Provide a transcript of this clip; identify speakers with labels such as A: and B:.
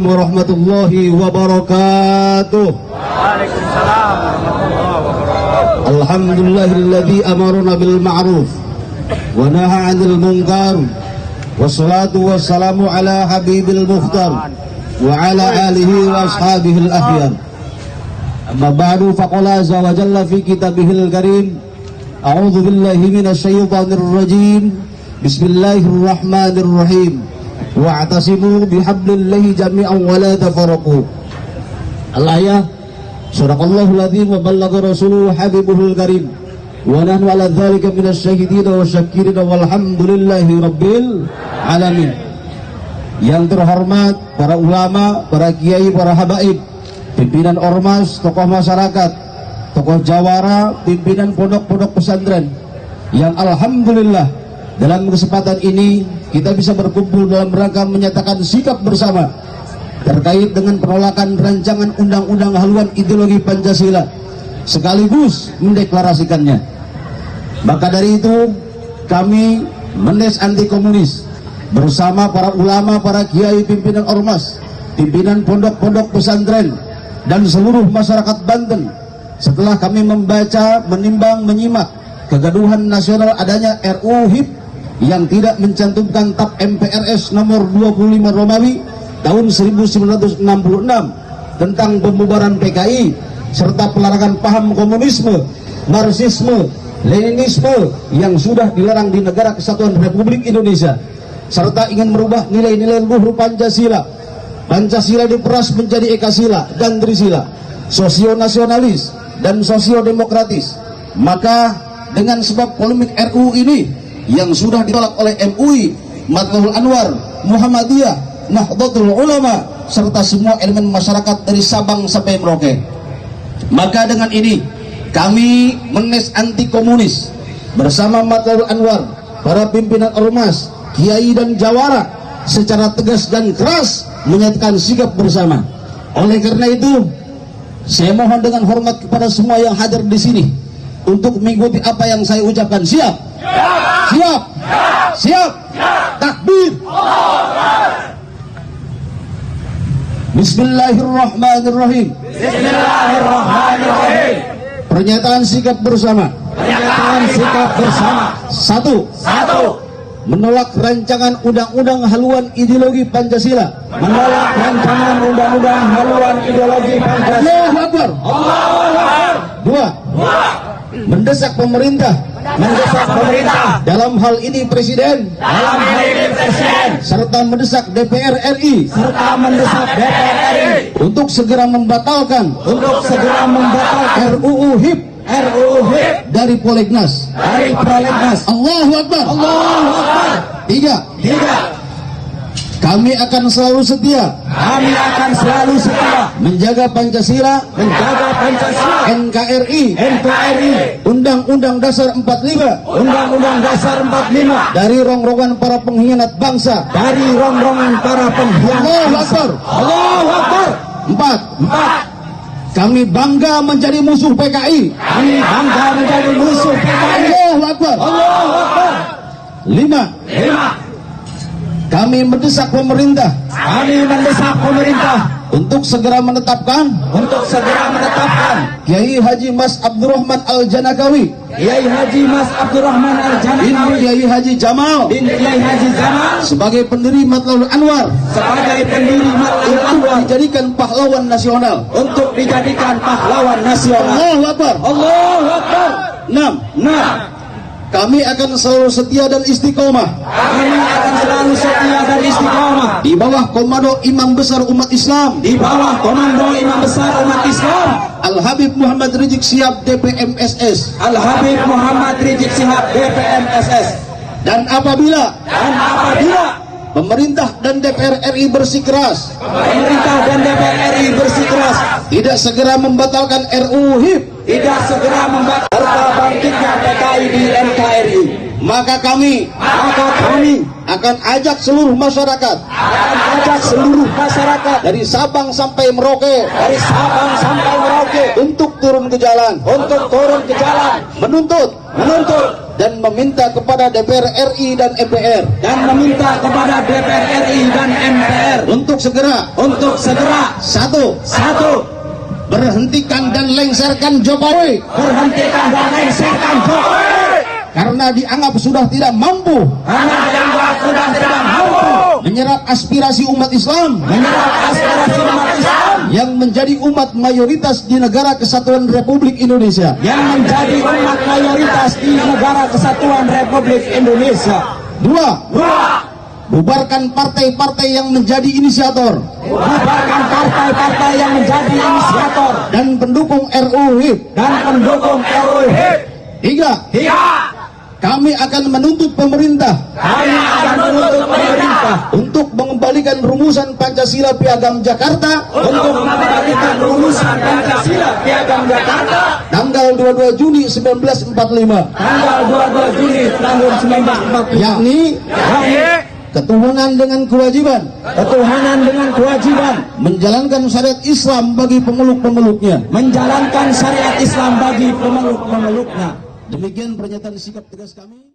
A: warahmatullahi wabarakatuh.
B: Waalaikumsalam warahmatullahi wabarakatuh.
A: Alhamdulillahilladzi amarna bil ma'ruf wa naha 'anil munkar. Wassalatu wassalamu ala habibil mukhtar wa ala alihi wa ashabihi al-akhyar. Amma ba'du, faqala azza wa jalla fi kitabihil karim, a'udzu billahi minasy syaithanir rajim. Bismillahirrahmanirrahim. Wa'tasimu bihablillahi jami'an wa la tafarraqu. Al-ayah. Sadaqallahul adzim wa ballagha rasuluhu habibuhul karim. Wa nahnu ala dzalika minasy syahidin wa syakirin walhamdulillahi rabbil alamin. Yang terhormat para ulama, para kiai, para habaib, pimpinan ormas, tokoh masyarakat, tokoh jawara, pimpinan pondok-pondok pesantren, yang alhamdulillah dalam kesempatan ini kita bisa berkumpul dalam rangka menyatakan sikap bersama terkait dengan penolakan rancangan undang-undang haluan ideologi Pancasila sekaligus mendeklarasikannya. Maka dari itu kami Menes Anti Komunis bersama para ulama, para kiai, pimpinan ormas, pimpinan pondok-pondok pesantren dan seluruh masyarakat Banten, setelah kami membaca, menimbang, menyimak kegaduhan nasional adanya RUU HIP yang tidak mencantumkan TAP MPRS nomor 25 Romawi tahun 1966 tentang pembubaran PKI serta pelarangan paham komunisme, marxisme, leninisme yang sudah dilarang di negara kesatuan Republik Indonesia, serta ingin merubah nilai-nilai luhur Pancasila. Pancasila diperas menjadi Ekasila dan Trisila, sosionasionalis dan sosiodemokratis. Maka dengan sebab polemik RUU ini yang sudah ditolak oleh MUI, Matlabul Anwar, Muhammadiyah, Nahdlatul Ulama, serta semua elemen masyarakat dari Sabang sampai Merauke, maka dengan ini kami Menes Anti Komunis bersama Matlabul Anwar, para pimpinan ormas, kiai dan jawara secara tegas dan keras menyatakan sikap bersama. Oleh karena itu, saya mohon dengan hormat kepada semua yang hadir di sini untuk mengikuti apa yang saya ucapkan. Siap? Siap? Siap? Takbir! Bismillahirrahmanirrahim.
B: Bismillahirrahmanirrahim.
A: Pernyataan sikap bersama.
B: Pernyataan sikap bersama.
A: Satu.
B: Satu.
A: Menolak rancangan undang-undang haluan ideologi Pancasila.
B: Menolak rancangan undang-undang haluan ideologi Pancasila.
A: Allahu Akbar.
B: Allahu Akbar.
A: Dua. Mendesak pemerintah dalam hal ini Presiden serta mendesak DPR RI untuk segera membatalkan RUU HIP dari Prolegnas. Allahu Akbar. Tiga. Kami akan selalu setia menjaga Pancasila, NKRI, Undang-Undang Dasar 45, dari rongrongan para pengkhianat bangsa. Allahu Akbar. Empat. Kami bangga menjadi musuh PKI. Allahu Akbar. Lima. Kami mendesak pemerintah untuk segera menetapkan Kiai Haji Mas Abdurrahman Al-Janakawi, bin Kiai Haji Jamal sebagai pendiri Matlabul Anwar, dijadikan pahlawan nasional. Allahu Akbar. Enam. Kami akan selalu setia dan istiqomah di bawah komando Imam Besar Umat Islam, Al-Habib Muhammad Rizik Syihab DPMSS. Dan apabila pemerintah dan DPR RI bersikeras tidak segera membatalkan RUU HIP, maka kami akan ajak seluruh masyarakat dari Sabang sampai Merauke, untuk turun ke jalan, menuntut dan meminta kepada DPR RI dan MPR untuk segera satu berhentikan dan lengserkan Jokowi karena dianggap sudah tidak mampu menyerap aspirasi umat Islam yang menjadi umat mayoritas di negara kesatuan Republik Indonesia. Dua, bubarkan partai-partai yang menjadi inisiator dan pendukung RUU HIP. Tiga, kami akan menuntut pemerintah untuk mengembalikan rumusan Pancasila Piagam Jakarta tanggal 22 Juni 1945 yakni ketuhanan dengan kewajiban menjalankan syariat Islam bagi pemeluk-pemeluknya. Demikian pernyataan sikap tegas kami.